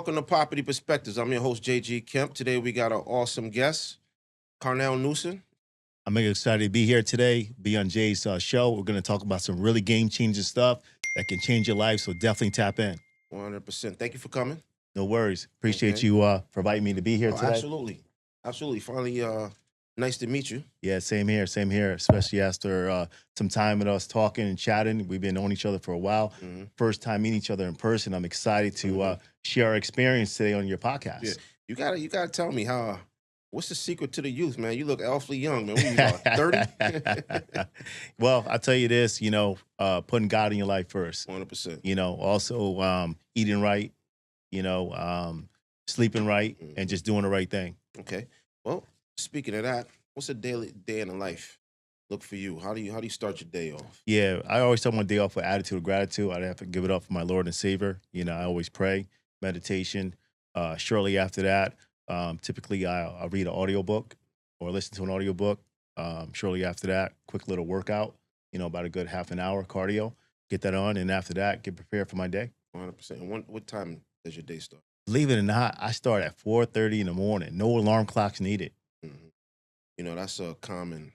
welcome to Property Perspectives. I'm your host, JG Kemp. Today we got an awesome guest, Carnell Newsome. I'm excited to be here today, be on Jay's show. We're going to talk about some really game-changing stuff that can change your life, so definitely tap in. 100%. Thank you for coming. No worries. Appreciate Okay. you for inviting me to be here today. Absolutely. Finally, nice to meet you. Yeah, same here, especially after some time with us talking and chatting. We've been on each other for a while. Mhm. First time meeting each other in person. I'm excited to share our experience today on your podcast. Yeah, you gotta tell me what's the secret to the youth, man? You look awfully young, man. What are you about, 30? Well, I'll tell you this, putting God in your life first. 100%. Also eating right, sleeping right, and just doing the right thing. Okay. Well, speaking of that, what's a daily day in the life look for you? How do you start your day off? Yeah, I always start my day off with attitude of gratitude. I have to give it up for my Lord and Savior. I always pray, meditation. Shortly after that, typically I'll read an audiobook or listen to an audiobook. Shortly after that, quick little workout, about a good half an hour cardio. Get that on, and after that, get prepared for my day. 100%. And what time does your day start? Believe it or not, I start at 4:30 in the morning. No alarm clocks needed. Mhm. That's a common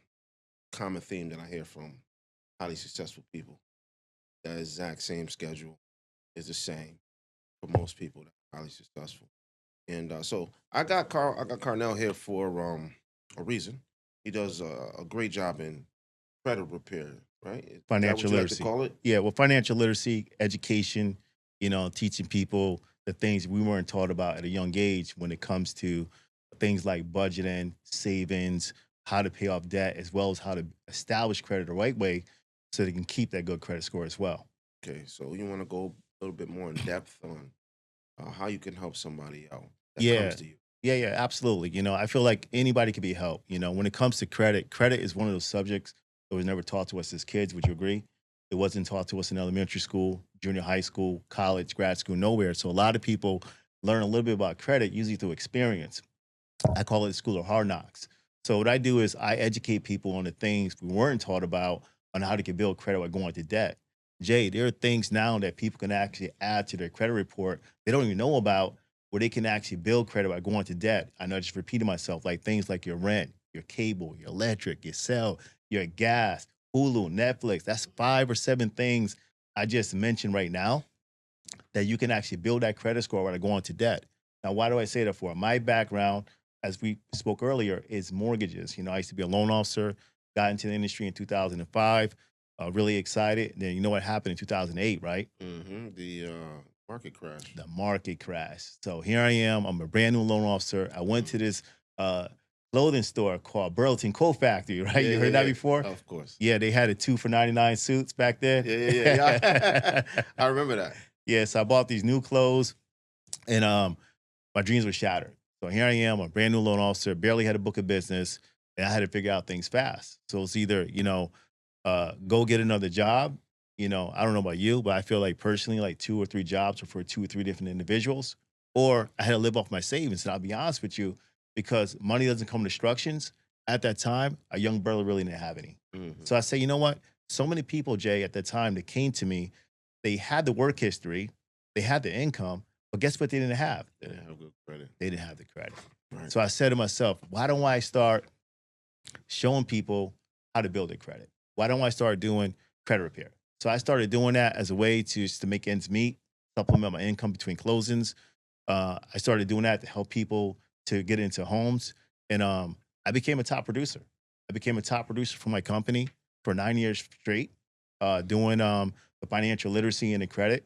theme that I hear from highly successful people. That exact same schedule is the same for most people that are highly successful. And so I got Carnell here for a reason. He does a great job in credit repair, right? Is that what Financial you like to literacy. call it? Yeah, well, financial literacy, education, teaching people the things we weren't taught about at a young age when it comes to things like budgeting, savings, how to pay off debt, as well as how to establish credit the right way so they can keep that good credit score as well. Okay, so you want to go a little bit more in depth on how you can help somebody out that comes Yeah. to you. Yeah, absolutely. I feel like anybody could be helped. When it comes to credit, credit is one of those subjects that was never taught to us as kids. Would you agree? It wasn't taught to us in elementary school, junior high school, college, grad school, nowhere. So a lot of people learn a little bit about credit usually through experience. I call it the school of hard knocks. So what I do is I educate people on the things we weren't taught about on how they can build credit while going to debt. Jay, there are things now that people can actually add to their credit report they don't even know about where they can actually build credit by going to debt. I know I just repeated myself, like things like your rent, your cable, your electric, your cell, your gas, Hulu, Netflix. That's 5 or 7 things I just mentioned right now that you can actually build that credit score while going to debt. Now, why do I say that for? My background, as we spoke earlier, is mortgages. I used to be a loan officer, got into the industry in 2005, really excited. Then you know what happened in 2008, right? The market crash. The market crash. So here I am. I'm a brand new loan officer. I went to this clothing store called Burlington Coat Factory, right? You heard that before? Of course. Yeah, they had a 2 for 99 suits back then. Yeah. I remember that. Yeah, so I bought these new clothes, and my dreams were shattered. So here I am, a brand new loan officer, barely had a book of business, and I had to figure out things fast. So it's either, go get another job. I don't know about you, but I feel like personally, like 2 or 3 jobs for 2 or 3 different individuals, or I had to live off my savings. And I'll be honest with you, because money doesn't come with instructions. At that time, a young brother really didn't have any. So I say, you know what? So many people, Jay, at that time that came to me, they had the work history, they had the income, but guess what they didn't have? They didn't have good credit. They didn't have the credit. Right. So I said to myself, why don't I start showing people how to build their credit? Why don't I start doing credit repair? So I started doing that as a way to make ends meet, supplement my income between closings. I started doing that to help people to get into homes. And I became a top producer. I became a top producer for my company for 9 years straight, doing the financial literacy and the credit.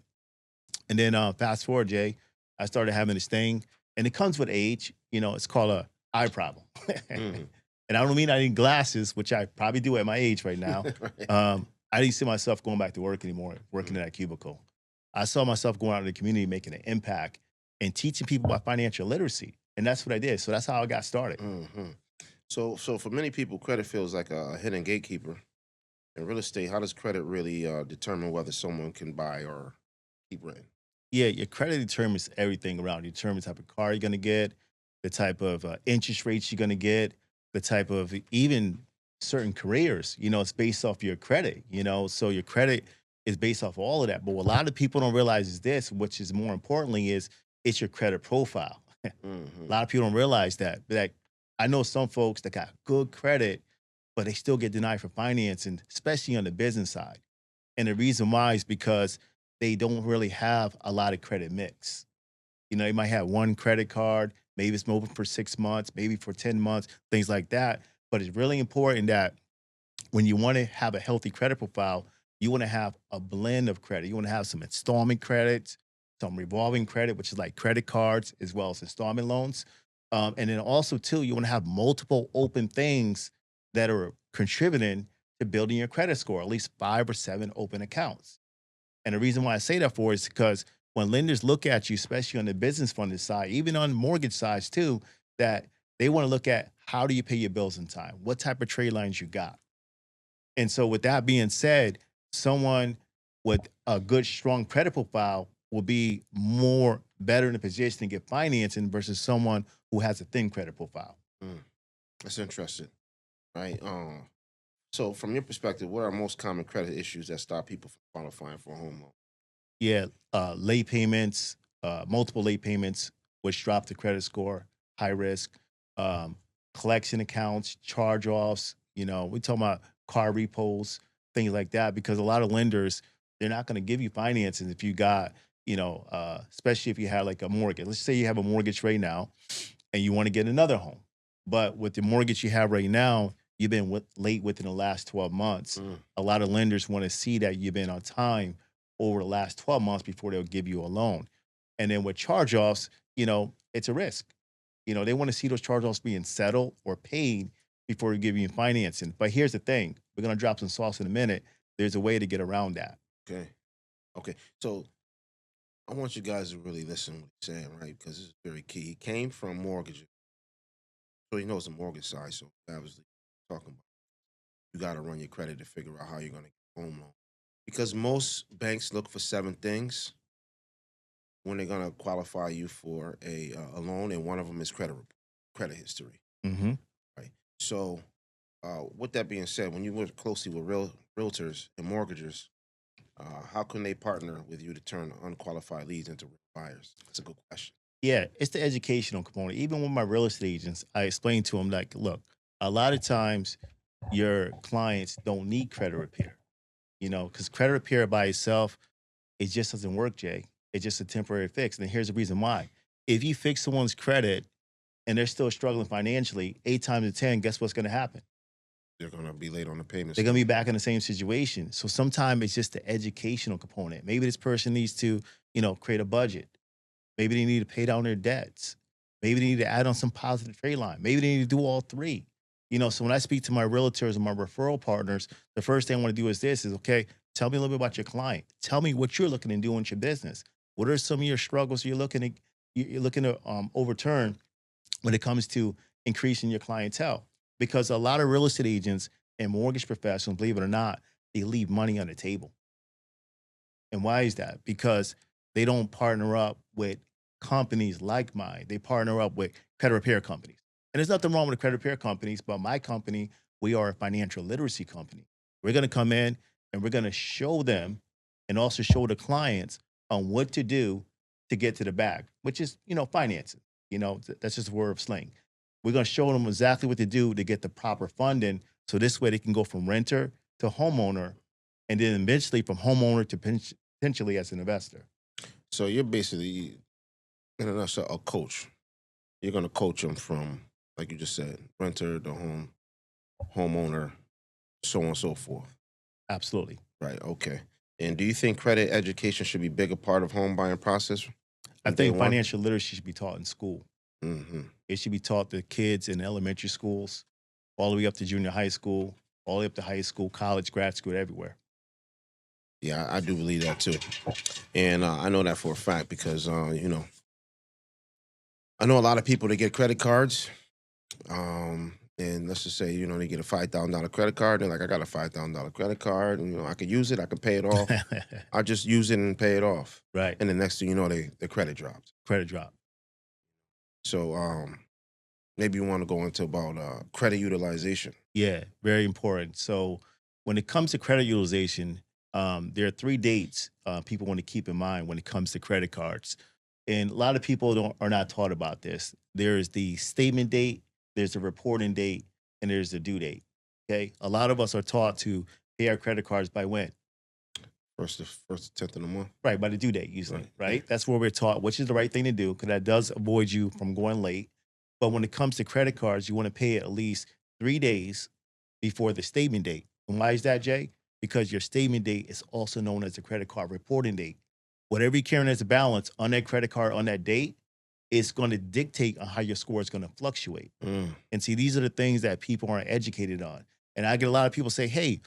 And then fast forward, Jay, I started having this thing, and it comes with age. It's called a eye problem. And I don't mean I need glasses, which I probably do at my age right now. Right. I didn't see myself going back to work anymore, working in that cubicle. I saw myself going out in the community, making an impact and teaching people about financial literacy. And that's what I did. So that's how I got started. So for many people, credit feels like a hidden gatekeeper. In real estate, how does credit really determine whether someone can buy or keep renting? Yeah, your credit determines everything around you. It determines the type of car you're going to get, the type of interest rates you're going to get, the type of even certain careers. It's based off your credit, so your credit is based off all of that. But what a lot of people don't realize is this, which is more importantly, is it's your credit profile. A Hmm. lot of people don't realize that. That I know some folks that got good credit, but they still get denied for financing, especially on the business side. And the reason why is because they don't really have a lot of credit mix. You know, they might have one credit card, maybe it's open for 6 months, maybe for 10 months, things like that. But it's really important that when you want to have a healthy credit profile, you want to have a blend of credit. You want to have some installment credits, some revolving credit, which is like credit cards as well as installment loans. And then also, too, you want to have multiple open things that are contributing to building your credit score, at least 5 or 7 open accounts. And the reason why I say that for is because when lenders look at you, especially on the business funded side, even on mortgage sides too, that they want to look at how do you pay your bills in time? What type of trade lines you got? And so, with that being said, someone with a good, strong credit profile will be more better in a position to get financing versus someone who has a thin credit profile. Mm, that's interesting, right? So from your perspective, what are most common credit issues that stop people from qualifying for a home loan? Yeah, late payments, multiple late payments, which drop the credit score, high risk, um, collection accounts, charge offs. You know, we talking about car repos, things like that, because a lot of lenders they're not going to give you financing if you got, especially if you had like a mortgage. Let's say you have a mortgage right now and you want to get another home, but with the mortgage you have right now, you've been late within the last 12 months. Mm, A lot of lenders want to see that you've been on time over the last 12 months before they'll give you a loan. And then with charge offs, it's a risk. They want to see those charge offs being settled or paid before they give you financing. But here's the thing we're going to drop some sauce in a minute. There's a way to get around that. okay. Okay. So I want you guys to really listen to what he's saying, right? Because this is very key. He came from mortgage, so he knows the mortgage side. So obviously, talking about you got to run your credit to figure out how you're going to get a home loan. Because most banks look for 7 things when they're going to qualify you for a loan, and one of them is credit history, Hmm. right? So, with that being said, when you work closely with realtors and mortgagers, how can they partner with you to turn unqualified leads into real buyers? That's a good question. Yeah, it's the educational component. Even with my real estate agents, I explain to them, like, look, a lot of times your clients don't need credit repair, because credit repair by itself, it just doesn't work, Jay. It's just a temporary fix. And here's the reason why. If you fix someone's credit and they're still struggling financially, 8 times out of 10, guess what's going to happen? They're going to be late on the payments They're going to be again. back in the same situation. So sometimes it's just the educational component. Maybe this person needs to, create a budget. Maybe they need to pay down their debts. Maybe they need to add on some positive trade line. Maybe they need to do all three. So when I speak to my realtors and my referral partners, the first thing I want to do is okay, tell me a little bit about your client. Tell me what you're looking to do in your business. What are some of your struggles you're looking to overturn when it comes to increasing your clientele? Because a lot of real estate agents and mortgage professionals, believe it or not, they leave money on the table. And why is that? Because they don't partner up with companies like mine. They partner up with credit repair companies. And there's nothing wrong with the credit repair companies, but my company, we are a financial literacy company. We're going to come in and we're going to show them and also show the clients on what to do to get to the bag, which is, financing. That's just a word of slang. We're going to show them exactly what to do to get the proper funding. So this way they can go from renter to homeowner and then eventually from homeowner to potentially as an investor. So you're basically, in a nutshell, a coach. You're going to coach them from, like you just said, renter to homeowner, so on and so forth. Absolutely. Right. Okay. And do you think credit education should be a bigger part of home buying process I from day think one? financial literacy should be taught in school. Hmm. It should be taught to kids in elementary schools, all the way up to junior high school, all the way up to high school, college, grad school, everywhere. Yeah, I do believe that too, and I know that for a fact because I know a lot of people that get credit cards. And let's just say they get a $5,000 credit card. They're like, I got a $5,000 credit card, and I could use it. I could pay it off. I just use it and pay it off. Right. And the next thing you know, the credit drops. Credit drop. So maybe you want to go into about credit utilization. Yeah, very important. So when it comes to credit utilization, there are 3 dates people want to keep in mind when it comes to credit cards. And a lot of people are not taught about this. There's the statement date, there's the reporting date, and there's the due date. Okay. A lot of us are taught to pay our credit cards by when? First 10th of the month. Right, by the due date usually, Right. right? That's where we're taught, which is the right thing to do because that does avoid you from going late. But when it comes to credit cards, you want to pay it at least 3 days before the statement date. And why is that, Jay? Because your statement date is also known as the credit card reporting date. Whatever you're carrying as a balance on that credit card on that date, it's going to dictate on how your score is going to fluctuate. And see, these are the things that people aren't educated on. And I get a lot of people say, hey,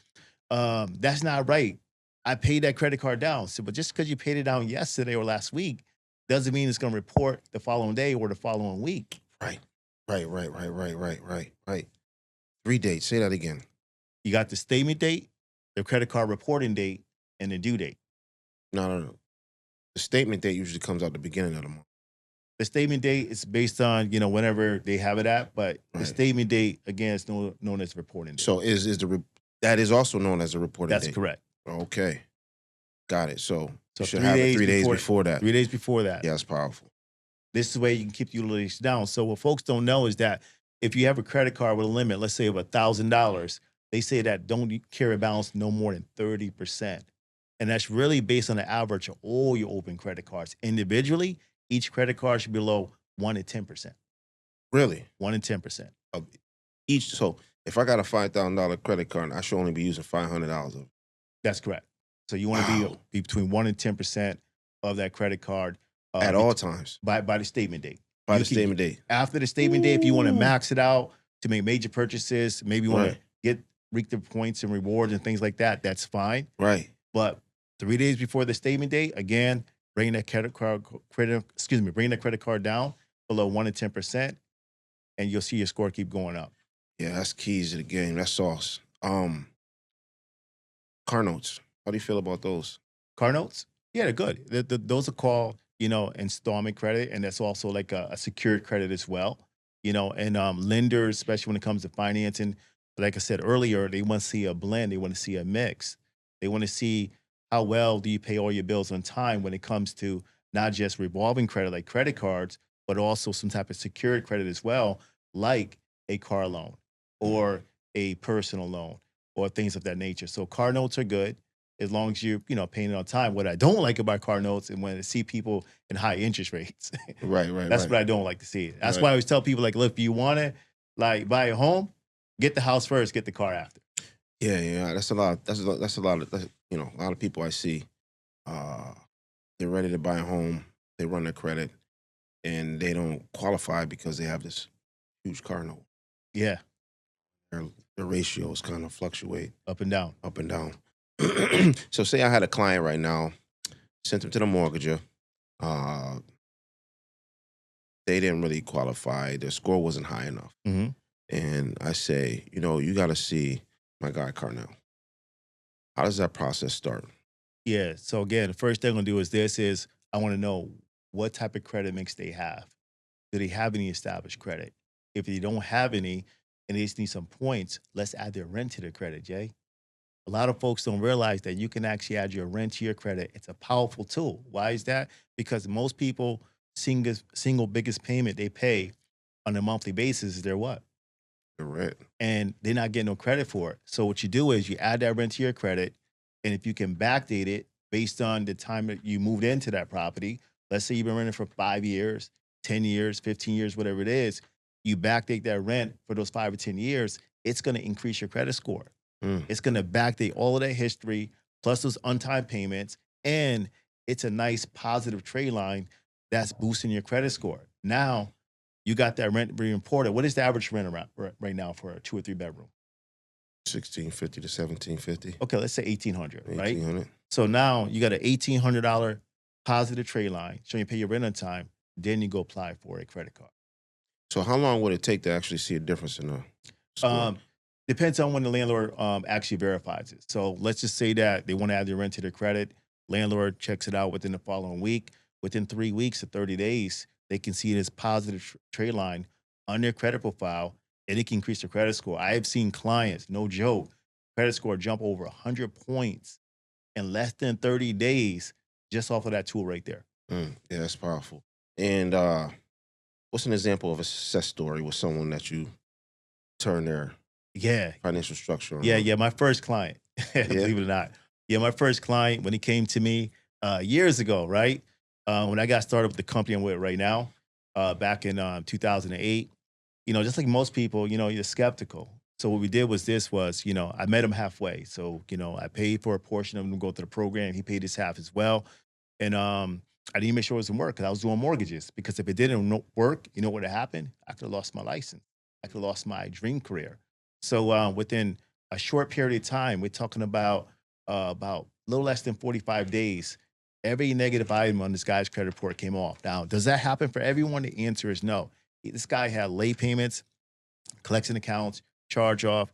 that's not right. I paid that credit card down. So, but just because you paid it down yesterday or last week doesn't mean it's going to report the following day or the following week. Right. 3 dates. Say that again. You got the statement date, the credit card reporting date, and the due date. No. The statement date usually comes out the beginning of the month. The statement date is based on, whenever they have it at, but the Right. statement date, again, is known as reporting date. So that is also known as a reporting date? That's correct. Okay. Got it. So you should 3 have it days 3 days before that. 3 days before that. Yeah, that's powerful. This is the way you can keep utilization down. So what folks don't know is that if you have a credit card with a limit, let's say of $1,000, they say that don't carry a balance no more than 30%. And that's really based on the average of all your open credit cards. Individually, each credit card should be below 1 to 10%. Really? 1 to 10%. So if I got a $5,000 credit card, I should only be using $500 of it. That's correct. So you want to be between 1 and 10% of that credit card at all times by the statement date. By the statement date. After the statement date, if you want to max it out to make major purchases, maybe you want to reap the points and rewards and things like that, that's fine. Right. But 3 days before the statement date, again, bring that credit card down below 1 to 10%, and you'll see your score keep going up. Yeah, that's keys to the game. That's sauce. Car notes. How do you feel about those? Car notes? Yeah, they're good. Those are called, installment credit, and that's also like a secured credit as well. And lenders, especially when it comes to financing, like I said earlier, they want to see a blend. They want to see a mix. They want to see how well do you pay all your bills on time when it comes to not just revolving credit like credit cards, but also some type of secured credit as well, like a car loan or a personal loan or things of that nature. So car notes are good as long as you're, paying it on time. What I don't like about car notes is when I see people in high interest rates. Right. That's what I don't like to see. That's why I always tell people, like, look, if you want to buy a home, get the house first, get the car after. Yeah. That's a lot. That's a lot of a lot of people I see. They're ready to buy a home. They run their credit, and they don't qualify because they have this huge car note. Yeah. Their ratios kind of fluctuate up and down. So say I had a client right now, sent them to the mortgager. They didn't really qualify. Their score wasn't high enough. Mm-hmm. And I say, you got to see my guy Carnell. How does that process start? Yeah. So again, the first thing I'm going to do is I want to know what type of credit mix they have. Do they have any established credit? If they don't have any and they just need some points, let's add their rent to their credit, Jay. A lot of folks don't realize that you can actually add your rent to your credit. It's a powerful tool. Why is that? Because most people, single biggest payment they pay on a monthly basis is their what? The rent. And they're not getting no credit for it. So what you do is you add that rent to your credit, and if you can backdate it based on the time that you moved into that property, let's say you've been renting for 5 years, 10 years, 15 years, whatever it is, you backdate that rent for those 5 or 10 years, it's going to increase your credit score. It's going to backdate all of that history, plus those on-time payments, and it's a nice positive trade line that's boosting your credit score. Now, you got that rent being reported. What is the average rent around right now for a 2 or 3 bedroom? $1,650 to $1,750. Okay, let's say $1,800, right? $1,800. So now you got an $1,800 positive trade line, so you pay your rent on time, then you go apply for a credit card. So how long would it take to actually see a difference in the score? Depends on when the landlord actually verifies it. So let's just say that they want to add their rent to their credit. Landlord checks it out within the following week. Within 3 weeks to 30 days, they can see this positive trade line on their credit profile, and it can increase their credit score. I have seen clients, no joke, credit score jump over 100 points in less than 30 days just off of that tool right there. Yeah, that's powerful. And what's an example of a success story with someone that you turn their Yeah, financial structure yeah, around? yeah. My first client, Yeah. believe it or not, yeah, my first client when he came to me years ago, right? When I got started with the company I'm with right now, back in 2008. Just like most people, you're skeptical. So what we did was I met him halfway. So, I paid for a portion of him to go through the program. He paid his half as well. And I didn't make sure it was going to work because I was doing mortgages. Because if it didn't work, you know what would have happened? I could have lost my license. I could have lost my dream career. So within a short period of time, we're talking about a little less than 45 days. Every negative item on this guy's credit report came off. Now, does that happen for everyone? The answer is no. This guy had late payments, collection accounts, charge off,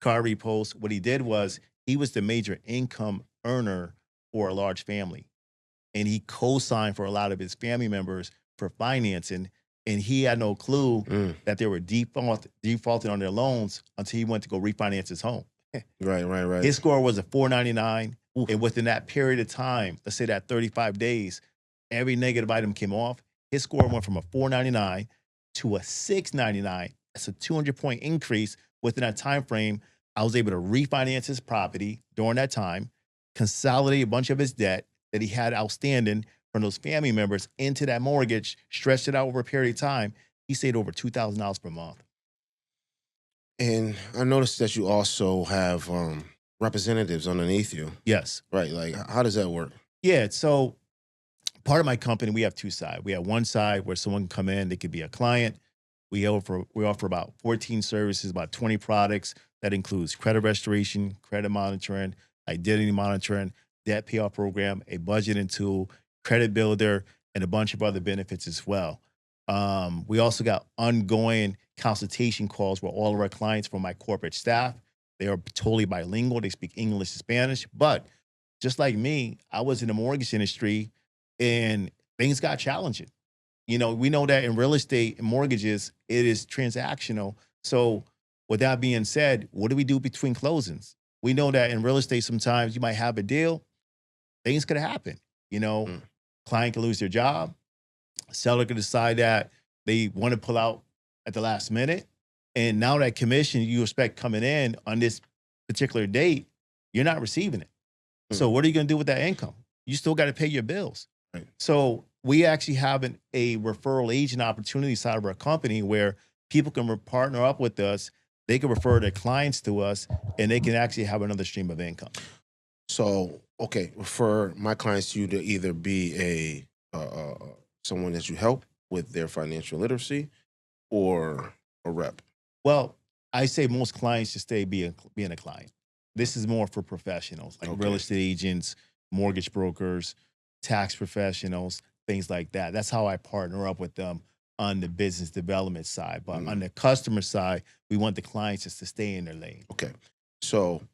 car repos. What he did was he was the major income earner for a large family. And he co-signed for a lot of his family members for financing. And he had no clue Mm. that they were defaulting on their loans until he went to go refinance his home. Right, right, right. His score was a 499. Oof. And within that period of time, let's say that 35 days, every negative item came off. His score went from a 499 to a 699. That's a 200-point increase within that time frame. I was able to refinance his property during that time, consolidate a bunch of his debt that he had outstanding from those family members into that mortgage, stretched it out over a period of time. He saved over $2,000 per month. And I noticed that you also have representatives underneath you. Yes. Right. Like, how does that work? Yeah. So part of my company, we have two sides. We have one side where someone can come in, they could be a client. We offer about 14 services, about 20 products. That includes credit restoration, credit monitoring, identity monitoring, debt payoff program, a budgeting tool, credit builder, and a bunch of other benefits as well. We also got ongoing consultation calls with all of our clients from my corporate staff. They are totally bilingual. They speak English and Spanish. But just like me, I was in the mortgage industry and things got challenging. We know that in real estate and mortgages, it is transactional. So, with that being said, what do we do between closings? We know that in real estate, sometimes you might have a deal, things could happen. You know, Mm. Client could lose their job, seller could decide that they want to pull out at the last minute. And now that commission you expect coming in on this particular date, you're not receiving it. Mm. So what are you going to do with that income? You still got to pay your bills. Right. So we actually have a referral agent opportunity side of our company where people can partner up with us. They can refer their clients to us, and they can actually have another stream of income. So, okay, for my clients, you to either be someone that you help with their financial literacy or a rep. Well, I say most clients should stay being a client. This is more for professionals like real Okay. estate agents, mortgage brokers, tax professionals, things like that. That's how I partner up with them on the business development side. But on Mm. the customer side, we want the clients just to stay in their lane. Okay. So,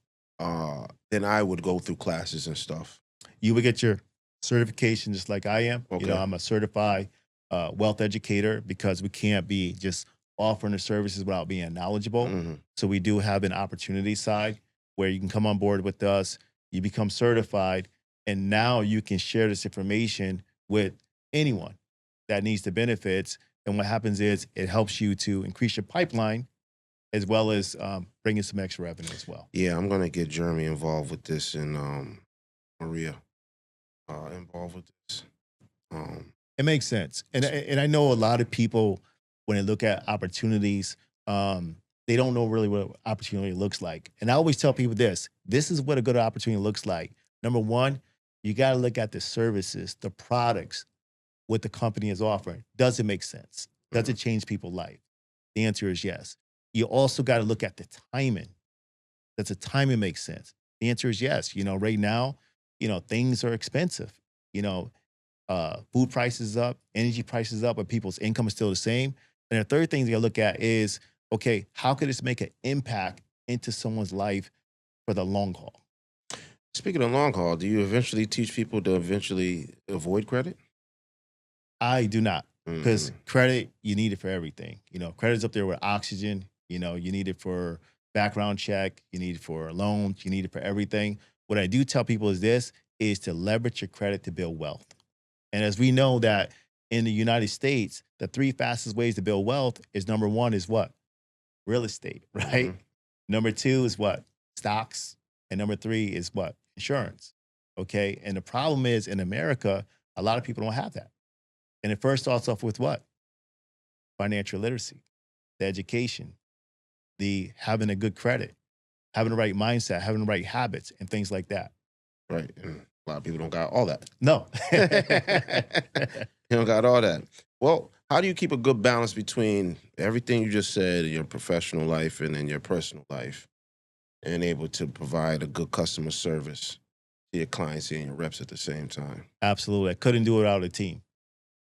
then I would go through classes and stuff. You would get your certification just like I am. Okay. I'm a certified wealth educator because we can't be just offering the services without being knowledgeable. Hmm. So we do have an opportunity side where you can come on board with us, you become certified, and now you can share this information with anyone that needs the benefits. And what happens is it helps you to increase your pipeline as well as bring in some extra revenue as well. Yeah, I'm gonna get Jeremy involved with this and Maria involved with this. It makes sense. And I know a lot of people, when they look at opportunities, they don't know really what opportunity looks like. And I always tell people this is what a good opportunity looks like. Number one, you got to look at the services, the products, what the company is offering. Does it make sense? Does Mhm. it change people's life? The answer is yes. You also got to look at the timing. Does the timing make sense? The answer is yes. Right now, things are expensive. You know, food prices up, energy prices up, but people's income is still the same. And the third thing you gotta look at is, okay, how could this make an impact into someone's life for the long haul? Speaking of long haul, do you eventually teach people to eventually avoid credit? I do not, because Hmm. credit, you need it for everything. Credit's up there with oxygen. You need it for background check, you need it for loans, you need it for everything. What I do tell people is this is to leverage your credit to build wealth. And as we know that In the United States, the three fastest ways to build wealth is number one is what? Real estate, right? Mhm. Number two is what? Stocks. And number three is what? Insurance. Okay. And the problem is in America, a lot of people don't have that. And it first starts off with what? Financial literacy, the education, the having a good credit, having the right mindset, having the right habits, and things like that. Right. And a lot of people don't got all that. No. You don't got all that. Well, how do you keep a good balance between everything you just said in your professional life and in your personal life and able to provide a good customer service to your clients and your reps at the same time? Absolutely. I couldn't do it without a team.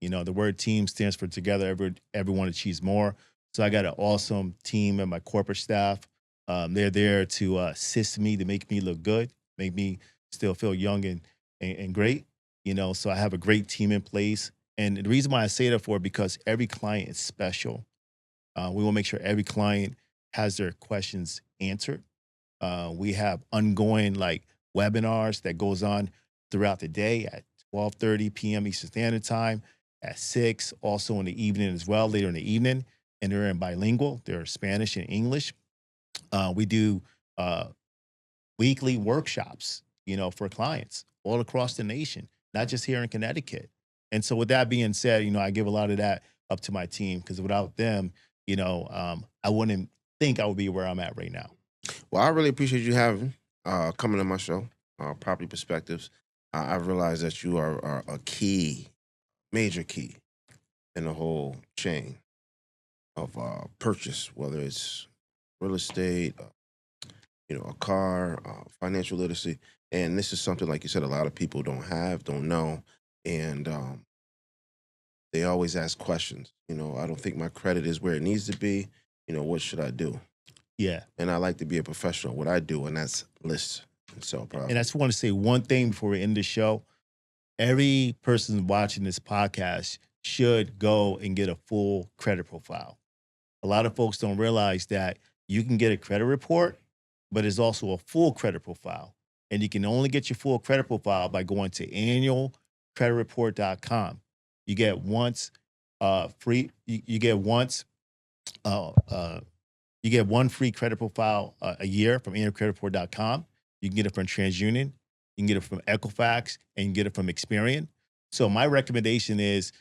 You know, the word team stands for together, everyone achieves more. So I got an awesome team and my corporate staff. They're there to assist me to make me look good, make me still feel young and great. You know, so I have a great team in place. And the reason why I say that for because every client is special. We will make sure every client has their questions answered. We have ongoing like webinars that goes on throughout the day at 12:30 p.m. Eastern Standard Time, at 6, also in the evening as well, later in the evening. And they're in bilingual, they're Spanish and English. We do uh, weekly workshops, you know, for clients all across the nation, not just here in Connecticut. And so, with that being said, you know, I give a lot of that up to my team because without them, you know, I wouldn't think I would be where I'm at right now. Well, I really appreciate you having coming on my show, Property Perspectives. I realize that you are a key, major key in the whole chain of purchase, whether it's real estate, a car, financial literacy. And this is something, like you said, a lot of people don't have, don't know. And they always ask questions. I don't think my credit is where it needs to be. What should I do? Yeah. And I like to be a professional at what I do, and that's list and sell And property. I just want to say one thing before we end the show. Every person watching this podcast should go and get a full credit profile. A lot of folks don't realize that you can get a credit report, but it's also a full credit profile. And you can only get your full credit profile by going to annualcreditreport.com. You get once free, you get once uh, uh, you get one free credit profile a year from annualcreditreport.com. You can get it from TransUnion, you can get it from Equifax, and you can get it from Experian. So my recommendation is,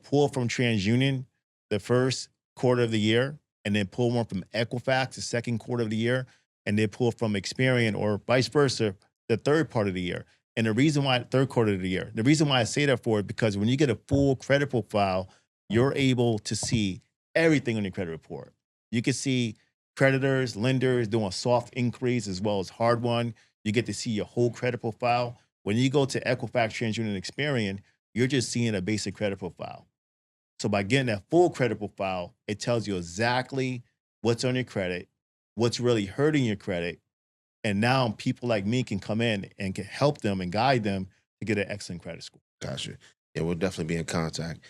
pull from TransUnion the first quarter of the year, and then pull one from Equifax the second quarter of the year, and then pull from Experian or vice versa the third part of the year. And the reason why third quarter of the year, the reason why I say that for it because when you get a full credit profile, you're able to see everything on your credit report. You can see creditors, lenders doing soft inquiries as well as hard one. You get to see your whole credit profile. When you go to Equifax, TransUnion, and Experian, you're just seeing a basic credit profile. So by getting that full credit profile, it tells you exactly what's on your credit, what's really hurting your credit. And now people like me can come in and can help them and guide them to get an excellent credit score. Gotcha. Yeah, we'll definitely be in contact.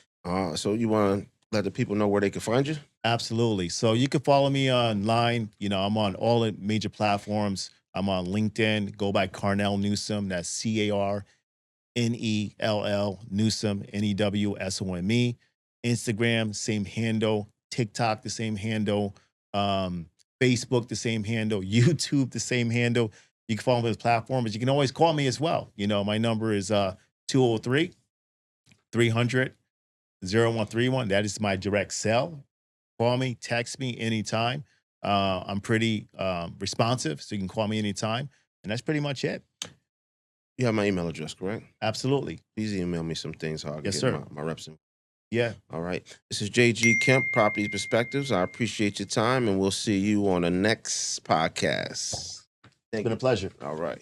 So you want to let the people know where they can find you? Absolutely. So you can follow me online. I'm on all the major platforms. I'm on LinkedIn. Go by Carnell Newsome. That's Carnell Newsome, Newsome. Instagram, same handle. TikTok, the same handle. Facebook, the same handle. YouTube, the same handle. You can follow me on those platforms. You can always call me as well. My number is 203 300 0131. That is my direct cell. Call me, text me anytime. I'm pretty responsive, so you can call me anytime. And that's pretty much it. You have my email address, correct? Absolutely. Please email me some things so I can Yes, get sir. my reps in. Yeah. All right. This is JG Kemp, Property Perspectives. I appreciate your time, and we'll see you on the next podcast. It's been a pleasure. All right.